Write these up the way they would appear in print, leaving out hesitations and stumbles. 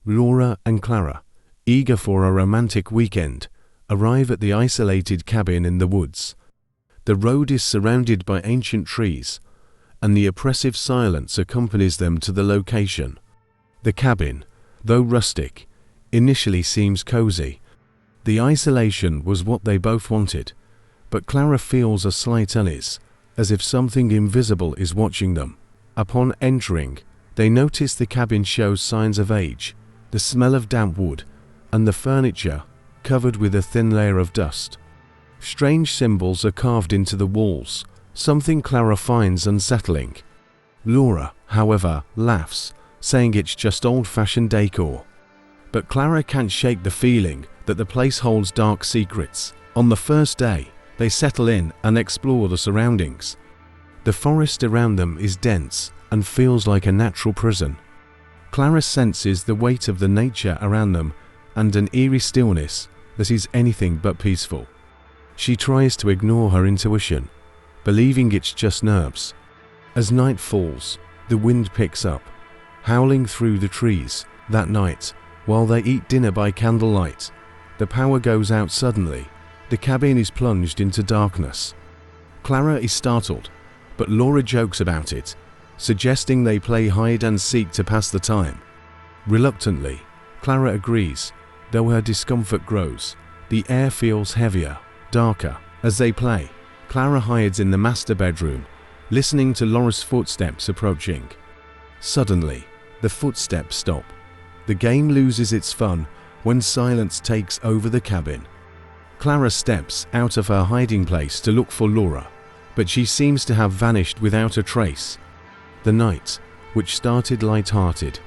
Laura and Clara, eager for a romantic weekend, arrive at the isolated cabin in the woods. The road is surrounded by ancient trees, and the oppressive silence accompanies them to the location. The cabin, though rustic, initially seems cozy. The isolation was what they both wanted, but Clara feels a slight unease, as if something invisible is watching them. Upon entering, they notice the cabin shows signs of age, the smell of damp wood, and the furniture covered with a thin layer of dust. Strange symbols are carved into the walls, something Clara finds unsettling. Laura, however, laughs, saying it's just old-fashioned decor. But Clara can't shake the feeling that the place holds dark secrets. On the first day, they settle in and explore the surroundings. The forest around them is dense and feels like a natural prison. Clara senses the weight of the nature around them and an eerie stillness that is anything but peaceful. She tries to ignore her intuition, believing it's just nerves. As night falls, the wind picks up, howling through the trees. That night, while they eat dinner by candlelight, the power goes out suddenly. The cabin is plunged into darkness. Clara is startled, but Laura jokes about it, suggesting they play hide and seek to pass the time. Reluctantly, Clara agrees, though her discomfort grows. The air feels heavier, darker. As they play, Clara hides in the master bedroom, listening to Laura's footsteps approaching. Suddenly, the footsteps stop. The game loses its fun when silence takes over the cabin. Clara steps out of her hiding place to look for Laura, but she seems to have vanished without a trace. The night, which started light-hearted,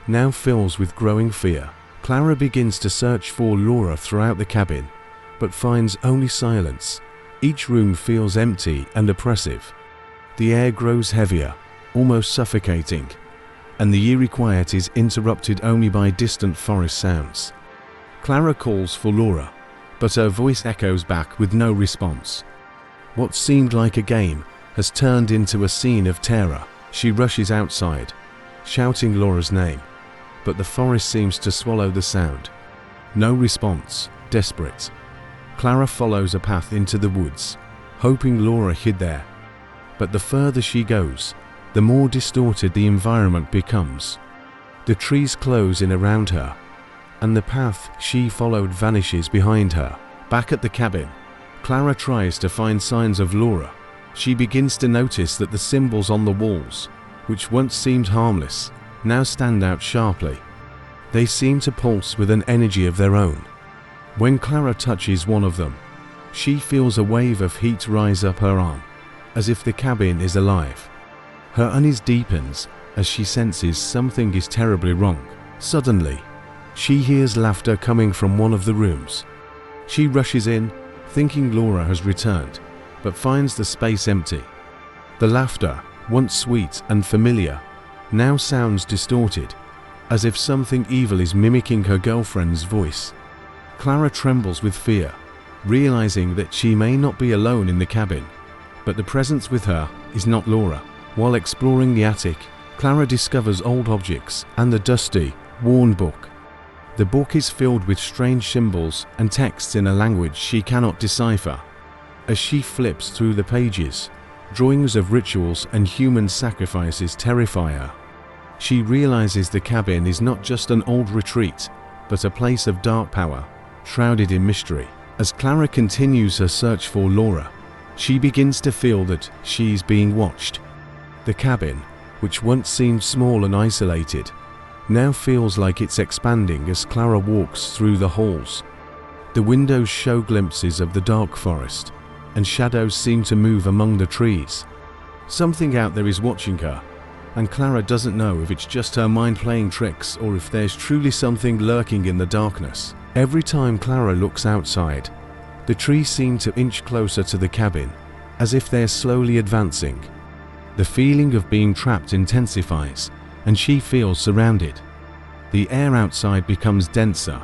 now fills with growing fear. Clara begins to search for Laura throughout the cabin, but finds only silence. Each room feels empty and oppressive. The air grows heavier, almost suffocating, and the eerie quiet is interrupted only by distant forest sounds. Clara calls for Laura, but her voice echoes back with no response. What seemed like a game has turned into a scene of terror. She rushes outside, shouting Laura's name, but the forest seems to swallow the sound. No response. Desperate, Clara follows a path into the woods, hoping Laura hid there. But the further she goes, the more distorted the environment becomes. The trees close in around her, and the path she followed vanishes behind her. Back at the cabin, Clara tries to find signs of Laura. She begins to notice that the symbols on the walls, which once seemed harmless, now stand out sharply. They seem to pulse with an energy of their own. When Clara touches one of them, she feels a wave of heat rise up her arm, as if the cabin is alive. Her unease deepens as she senses something is terribly wrong. Suddenly, she hears laughter coming from one of the rooms. She rushes in, thinking Laura has returned, but finds the space empty. The laughter, once sweet and familiar, now sounds distorted, as if something evil is mimicking her girlfriend's voice. Clara trembles with fear, realizing that she may not be alone in the cabin, but the presence with her is not Laura. While exploring the attic, Clara discovers old objects and the dusty, worn book. The book is filled with strange symbols and texts in a language she cannot decipher. As she flips through the pages, drawings of rituals and human sacrifices terrify her. She realizes the cabin is not just an old retreat, but a place of dark power, shrouded in mystery. As Clara continues her search for Laura, she begins to feel that she's being watched. The cabin, which once seemed small and isolated, now feels like it's expanding as Clara walks through the halls. The windows show glimpses of the dark forest, and shadows seem to move among the trees. Something out there is watching her, and Clara doesn't know if it's just her mind playing tricks or if there's truly something lurking in the darkness. Every time Clara looks outside, the trees seem to inch closer to the cabin, as if they're slowly advancing. The feeling of being trapped intensifies, and she feels surrounded. The air outside becomes denser,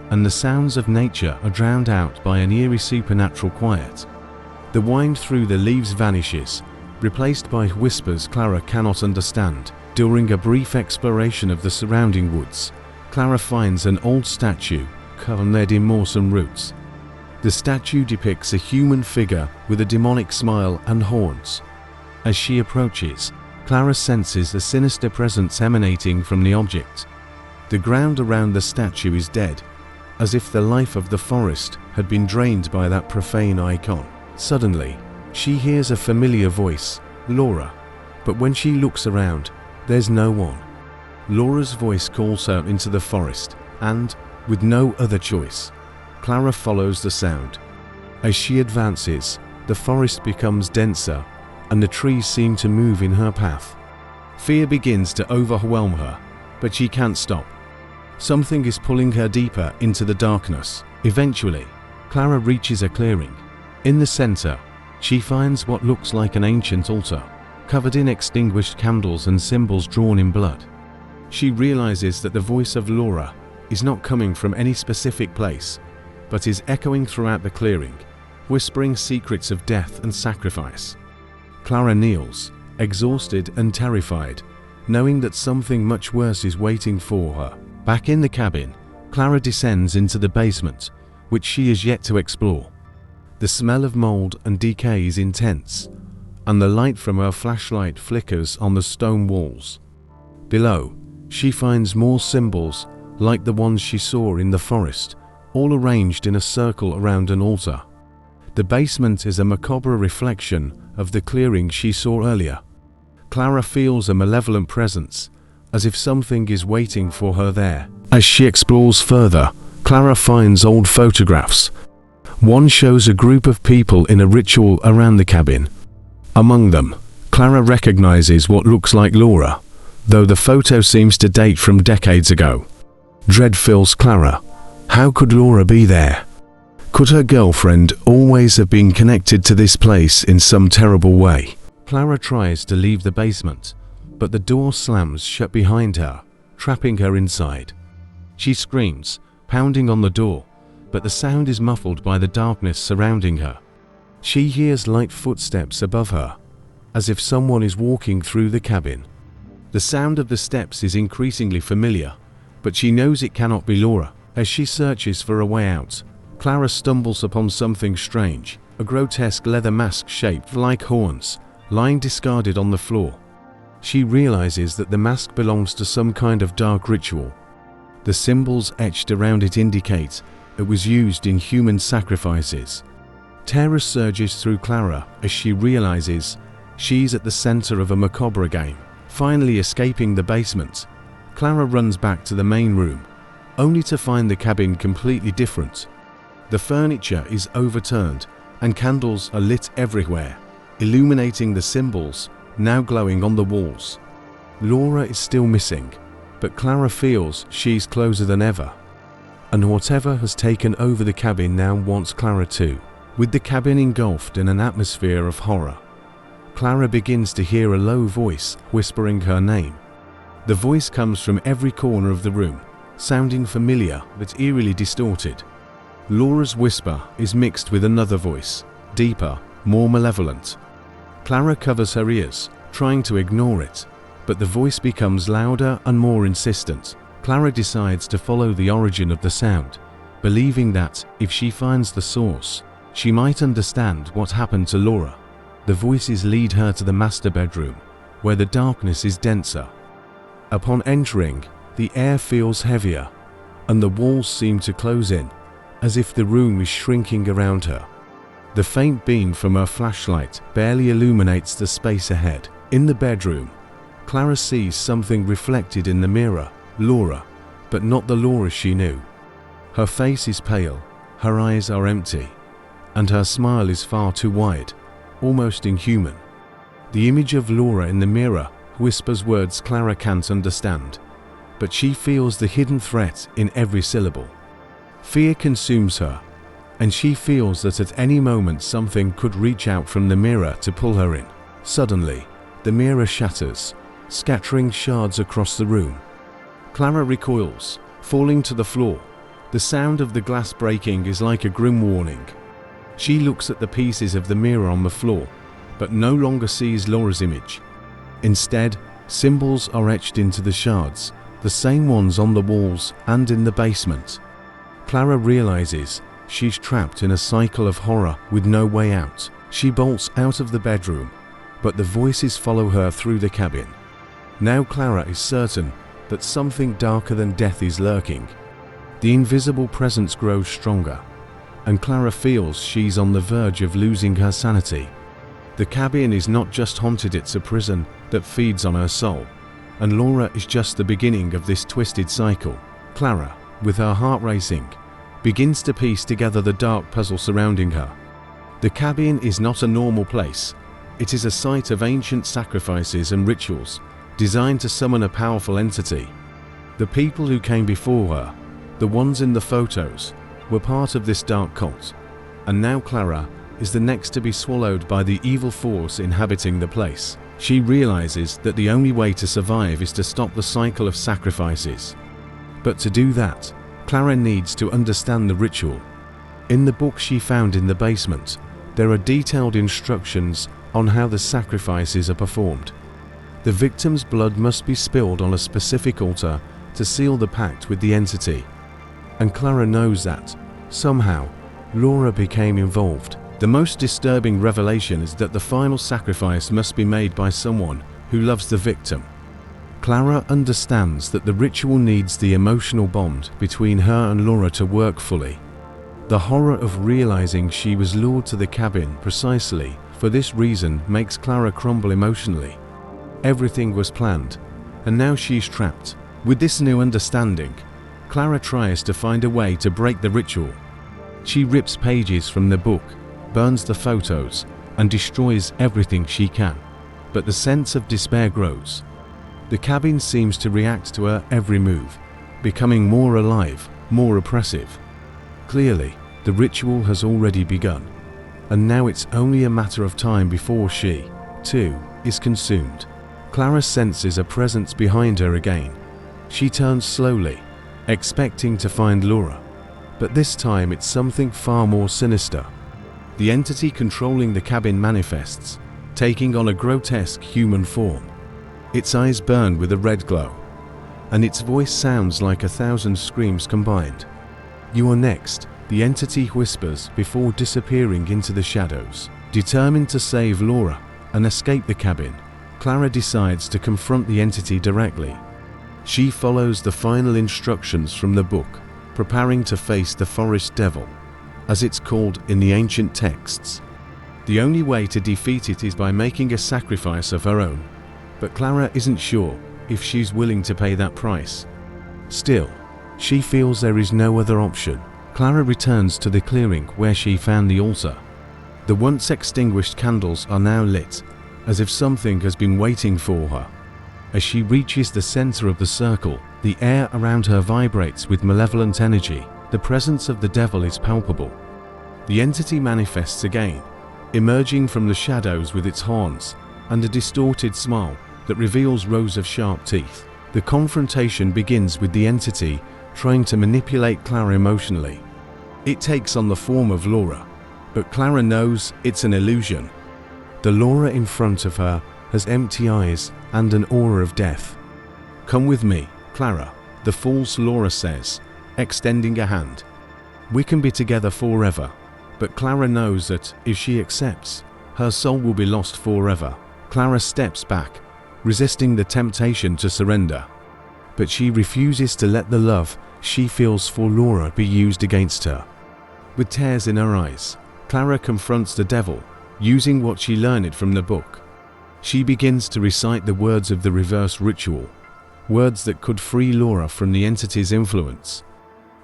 and the sounds of nature are drowned out by an eerie supernatural quiet. The wind through the leaves vanishes, replaced by whispers Clara cannot understand. During a brief exploration of the surrounding woods, Clara finds an old statue covered in moss and roots. The statue depicts a human figure with a demonic smile and horns. As she approaches, Clara senses a sinister presence emanating from the object. The ground around the statue is dead, as if the life of the forest had been drained by that profane icon. Suddenly, she hears a familiar voice, Laura, but when she looks around, there's no one. Laura's voice calls her into the forest, and, with no other choice, Clara follows the sound. As she advances, the forest becomes denser, and the trees seem to move in her path. Fear begins to overwhelm her, but she can't stop. Something is pulling her deeper into the darkness. Eventually, Clara reaches a clearing. In the center, she finds what looks like an ancient altar, covered in extinguished candles and symbols drawn in blood. She realizes that the voice of Laura is not coming from any specific place, but is echoing throughout the clearing, whispering secrets of death and sacrifice. Clara kneels, exhausted and terrified, knowing that something much worse is waiting for her. Back in the cabin, Clara descends into the basement, which she is yet to explore. The smell of mold and decay is intense, and the light from her flashlight flickers on the stone walls. Below, she finds more symbols like the ones she saw in the forest, all arranged in a circle around an altar. The basement is a macabre reflection of the clearing she saw earlier. Clara feels a malevolent presence, as if something is waiting for her there. As she explores further, Clara finds old photographs. One shows a group of people in a ritual around the cabin. Among them, Clara recognizes what looks like Laura, though the photo seems to date from decades ago. Dread fills Clara. How could Laura be there? Could her girlfriend always have been connected to this place in some terrible way? Clara tries to leave the basement, but the door slams shut behind her, trapping her inside. She screams, pounding on the door, but the sound is muffled by the darkness surrounding her. She hears light footsteps above her, as if someone is walking through the cabin. The sound of the steps is increasingly familiar, but she knows it cannot be Laura. As she searches for a way out, Clara stumbles upon something strange, a grotesque leather mask shaped like horns, lying discarded on the floor. She realizes that the mask belongs to some kind of dark ritual. The symbols etched around it indicate it was used in human sacrifices. Terror surges through Clara as she realizes she's at the center of a macabre game. Finally escaping the basement, Clara runs back to the main room, only to find the cabin completely different. The furniture is overturned and candles are lit everywhere, illuminating the symbols now glowing on the walls. Laura is still missing, but Clara feels she's closer than ever. And whatever has taken over the cabin now wants Clara too. With the cabin engulfed in an atmosphere of horror, Clara begins to hear a low voice whispering her name. The voice comes from every corner of the room, sounding familiar but eerily distorted. Laura's whisper is mixed with another voice, deeper, more malevolent. Clara covers her ears, trying to ignore it, but the voice becomes louder and more insistent. Clara decides to follow the origin of the sound, believing that, if she finds the source, she might understand what happened to Laura. The voices lead her to the master bedroom, where the darkness is denser. Upon entering, the air feels heavier, and the walls seem to close in, as if the room is shrinking around her. The faint beam from her flashlight barely illuminates the space ahead. In the bedroom, Clara sees something reflected in the mirror, Laura, but not the Laura she knew. Her face is pale, her eyes are empty, and her smile is far too wide, almost inhuman. The image of Laura in the mirror whispers words Clara can't understand, but she feels the hidden threat in every syllable. Fear consumes her, and she feels that at any moment something could reach out from the mirror to pull her in. Suddenly, the mirror shatters, scattering shards across the room. Clara recoils, falling to the floor. The sound of the glass breaking is like a grim warning. She looks at the pieces of the mirror on the floor, but no longer sees Laura's image. Instead, symbols are etched into the shards, the same ones on the walls and in the basement. Clara realizes she's trapped in a cycle of horror with no way out. She bolts out of the bedroom, but the voices follow her through the cabin. Now Clara is certain that something darker than death is lurking. The invisible presence grows stronger, and Clara feels she's on the verge of losing her sanity. The cabin is not just haunted, it's a prison that feeds on her soul, and Laura is just the beginning of this twisted cycle. Clara, with her heart racing, begins to piece together the dark puzzle surrounding her. The cabin is not a normal place. It is a site of ancient sacrifices and rituals designed to summon a powerful entity. The people who came before her, the ones in the photos, were part of this dark cult, and now Clara is the next to be swallowed by the evil force inhabiting the place. She realizes that the only way to survive is to stop the cycle of sacrifices. But to do that, Clara needs to understand the ritual. In the book she found in the basement, there are detailed instructions on how the sacrifices are performed. The victim's blood must be spilled on a specific altar to seal the pact with the entity. And Clara knows that, somehow, Laura became involved. The most disturbing revelation is that the final sacrifice must be made by someone who loves the victim. Clara understands that the ritual needs the emotional bond between her and Laura to work fully. The horror of realizing she was lured to the cabin precisely for this reason makes Clara crumble emotionally. Everything was planned, and now she's trapped. With this new understanding, Clara tries to find a way to break the ritual. She rips pages from the book, burns the photos, and destroys everything she can. But the sense of despair grows. The cabin seems to react to her every move, becoming more alive, more oppressive. Clearly, the ritual has already begun, and now it's only a matter of time before she, too, is consumed. Clara senses a presence behind her again. She turns slowly, expecting to find Laura, but this time it's something far more sinister. The entity controlling the cabin manifests, taking on a grotesque human form. Its eyes burn with a red glow, and its voice sounds like 1,000 screams combined. "You are next," the entity whispers before disappearing into the shadows. Determined to save Laura and escape the cabin, Clara decides to confront the entity directly. She follows the final instructions from the book, preparing to face the forest devil, as it's called in the ancient texts. The only way to defeat it is by making a sacrifice of her own, but Clara isn't sure if she's willing to pay that price. Still, she feels there is no other option. Clara returns to the clearing where she found the altar. The once extinguished candles are now lit, as if something has been waiting for her. As she reaches the center of the circle, the air around her vibrates with malevolent energy. The presence of the devil is palpable. The entity manifests again, emerging from the shadows with its horns and a distorted smile that reveals rows of sharp teeth. The confrontation begins with the entity trying to manipulate Clara emotionally. It takes on the form of Laura, but Clara knows it's an illusion. The Laura in front of her has empty eyes and an aura of death. "Come with me, Clara," the false Laura says, extending a hand. "We can be together forever." But Clara knows that if she accepts, her soul will be lost forever. Clara steps back, resisting the temptation to surrender. But she refuses to let the love she feels for Laura be used against her. With tears in her eyes, Clara confronts the devil, using what she learned from the book. She begins to recite the words of the reverse ritual, words that could free Laura from the entity's influence.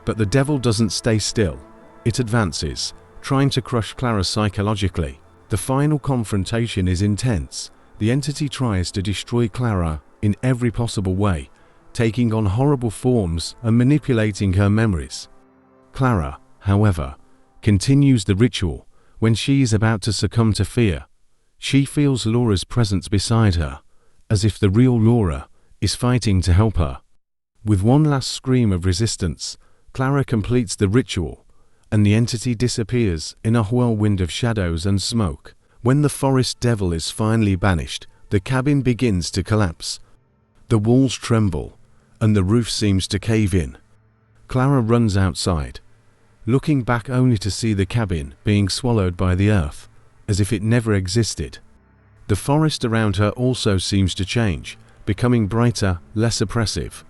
But the devil doesn't stay still. It advances, trying to crush Clara psychologically. The final confrontation is intense. The entity tries to destroy Clara in every possible way, taking on horrible forms and manipulating her memories. Clara, however, continues the ritual. When she is about to succumb to fear, she feels Laura's presence beside her, as if the real Laura is fighting to help her. With one last scream of resistance, Clara completes the ritual, and the entity disappears in a whirlwind of shadows and smoke. When the forest devil is finally banished, the cabin begins to collapse. The walls tremble, and the roof seems to cave in. Clara runs outside, looking back only to see the cabin being swallowed by the earth, as if it never existed. The forest around her also seems to change, becoming brighter, less oppressive.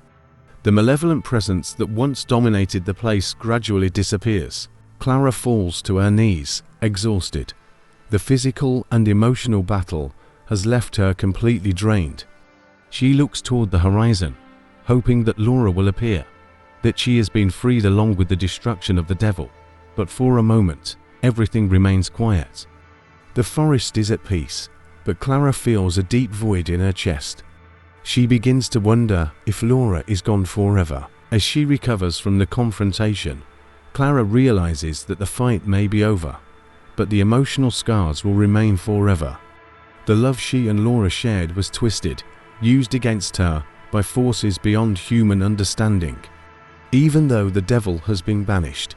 The malevolent presence that once dominated the place gradually disappears. Clara falls to her knees, exhausted. The physical and emotional battle has left her completely drained. She looks toward the horizon, hoping that Laura will appear, that she has been freed along with the destruction of the devil. But for a moment, everything remains quiet. The forest is at peace, but Clara feels a deep void in her chest. She begins to wonder if Laura is gone forever. As she recovers from the confrontation, Clara realizes that the fight may be over, but the emotional scars will remain forever. The love she and Laura shared was twisted, used against her by forces beyond human understanding. Even though the devil has been banished,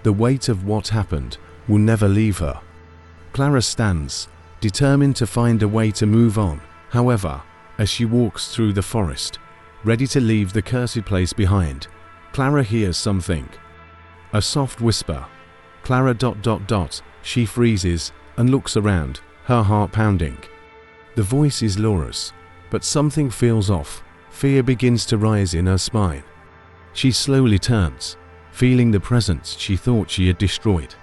the weight of what happened will never leave her. Clara stands, determined to find a way to move on. However, as she walks through the forest, ready to leave the cursed place behind, Clara hears something. A soft whisper. Clara ... She freezes and looks around, her heart pounding. The voice is Laura's, but something feels off. Fear begins to rise in her spine. She slowly turns, feeling the presence she thought she had destroyed.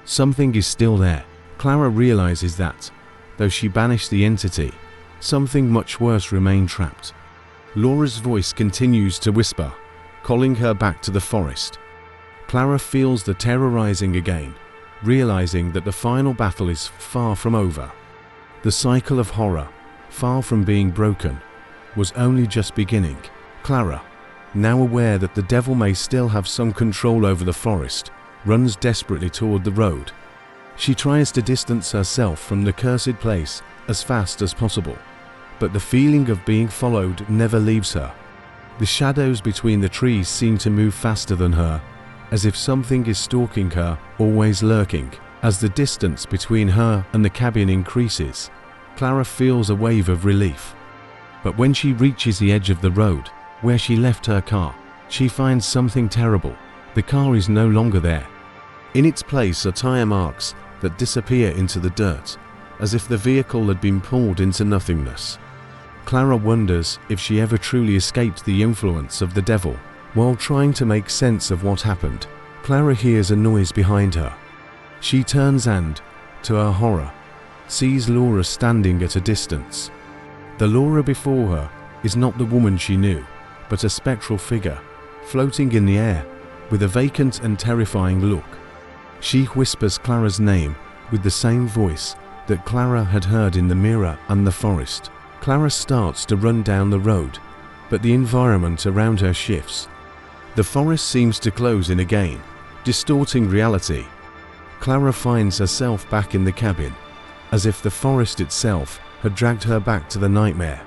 Something is still there. Clara realizes that, though she banished the entity, something much worse remained trapped. Laura's voice continues to whisper, calling her back to the forest. Clara feels the terror rising again, realizing that the final battle is far from over. The cycle of horror, far from being broken, was only just beginning. Clara, now aware that the devil may still have some control over the forest, runs desperately toward the road. She tries to distance herself from the cursed place as fast as possible, but the feeling of being followed never leaves her. The shadows between the trees seem to move faster than her, as if something is stalking her, always lurking. As the distance between her and the cabin increases, Clara feels a wave of relief. But when she reaches the edge of the road, where she left her car, she finds something terrible. The car is no longer there. In its place are tire marks that disappear into the dirt, as if the vehicle had been pulled into nothingness. Clara wonders if she ever truly escaped the influence of the devil. While trying to make sense of what happened, Clara hears a noise behind her. She turns and, to her horror, sees Laura standing at a distance. The Laura before her is not the woman she knew, but a spectral figure, floating in the air, with a vacant and terrifying look. She whispers Clara's name with the same voice that Clara had heard in the mirror and the forest. Clara starts to run down the road, but the environment around her shifts. The forest seems to close in again, distorting reality. Clara finds herself back in the cabin, as if the forest itself had dragged her back to the nightmare.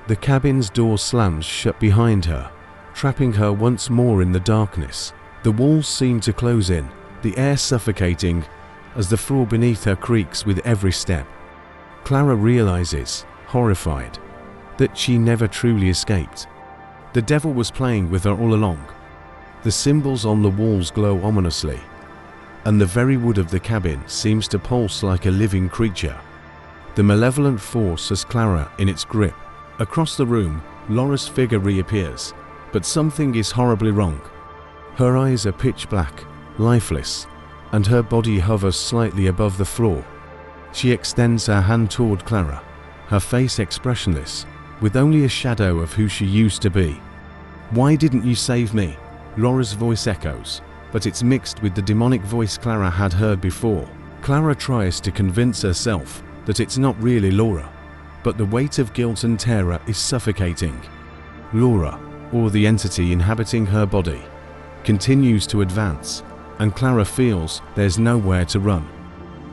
The cabin's door slams shut behind her, trapping her once more in the darkness. The walls seem to close in, the air suffocating, as the floor beneath her creaks with every step. Clara realizes, horrified, that she never truly escaped. The devil was playing with her all along. The symbols on the walls glow ominously, and the very wood of the cabin seems to pulse like a living creature. The malevolent force has Clara in its grip. Across the room, Laura's figure reappears, but something is horribly wrong. Her eyes are pitch black, lifeless, and her body hovers slightly above the floor. She extends her hand toward Clara, her face expressionless, with only a shadow of who she used to be. "Why didn't you save me?" Laura's voice echoes, but it's mixed with the demonic voice Clara had heard before. Clara tries to convince herself that it's not really Laura, but the weight of guilt and terror is suffocating. Laura, or the entity inhabiting her body, continues to advance, and Clara feels there's nowhere to run.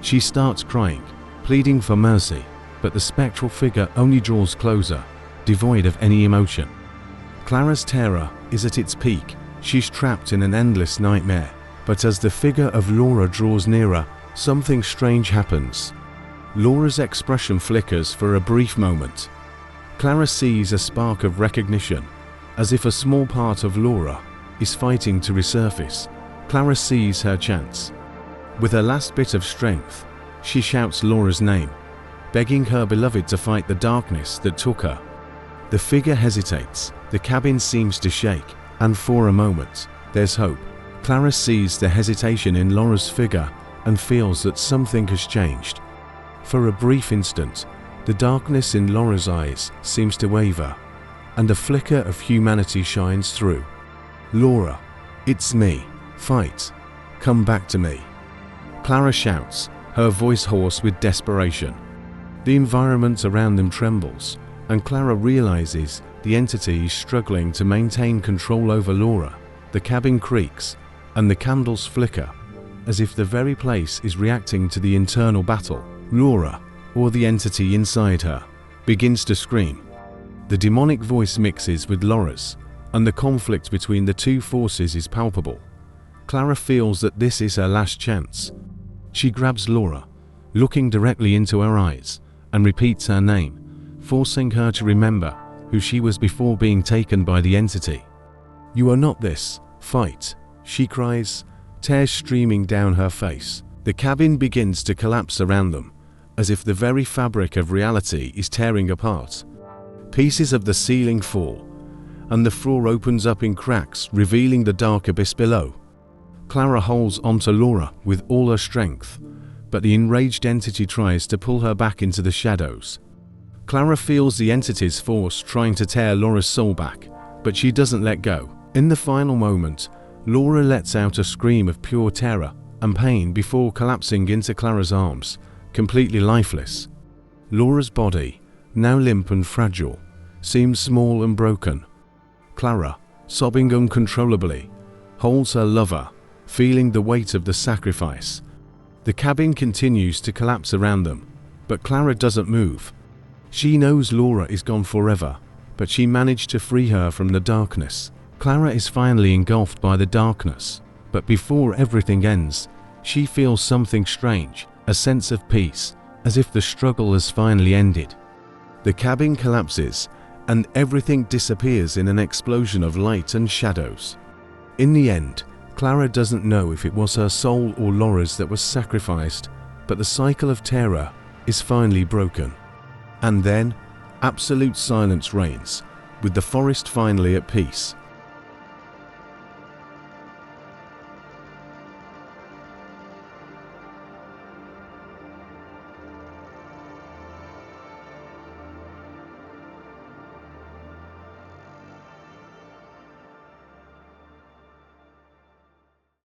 She starts crying, pleading for mercy, but the spectral figure only draws closer, devoid of any emotion. Clara's terror is at its peak. She's trapped in an endless nightmare, but as the figure of Laura draws nearer, something strange happens. Laura's expression flickers for a brief moment. Clara sees a spark of recognition, As if a small part of Laura is fighting to resurface, Clara sees her chance. With her last bit of strength, she shouts Laura's name, begging her beloved to fight the darkness that took her. The figure hesitates, the cabin seems to shake, and for a moment, there's hope. Clara sees the hesitation in Laura's figure and feels that something has changed. For a brief instant, the darkness in Laura's eyes seems to waver, and a flicker of humanity shines through. "Laura, it's me. Fight. Come back to me." Clara shouts, her voice hoarse with desperation. The environment around them trembles, and Clara realizes the entity is struggling to maintain control over Laura. The cabin creaks, and the candles flicker, as if the very place is reacting to the internal battle. Laura, or the entity inside her, begins to scream. The demonic voice mixes with Laura's, and the conflict between the two forces is palpable. Clara feels that this is her last chance. She grabs Laura, looking directly into her eyes, and repeats her name, forcing her to remember who she was before being taken by the entity. "You are not this. Fight," she cries, tears streaming down her face. The cabin begins to collapse around them, as if the very fabric of reality is tearing apart. Pieces of the ceiling fall, and the floor opens up in cracks, revealing the dark abyss below. Clara holds onto Laura with all her strength, but the enraged entity tries to pull her back into the shadows. Clara feels the entity's force trying to tear Laura's soul back, but she doesn't let go. In the final moment, Laura lets out a scream of pure terror and pain before collapsing into Clara's arms, completely lifeless. Laura's body, now limp and fragile, seems small and broken. Clara, sobbing uncontrollably, holds her lover, feeling the weight of the sacrifice. The cabin continues to collapse around them, but Clara doesn't move. She knows Laura is gone forever, but she managed to free her from the darkness. Clara is finally engulfed by the darkness, but before everything ends, she feels something strange, a sense of peace, as if the struggle has finally ended. The cabin collapses, and everything disappears in an explosion of light and shadows. In the end, Clara doesn't know if it was her soul or Laura's that was sacrificed, but the cycle of terror is finally broken. And then, absolute silence reigns, with the forest finally at peace.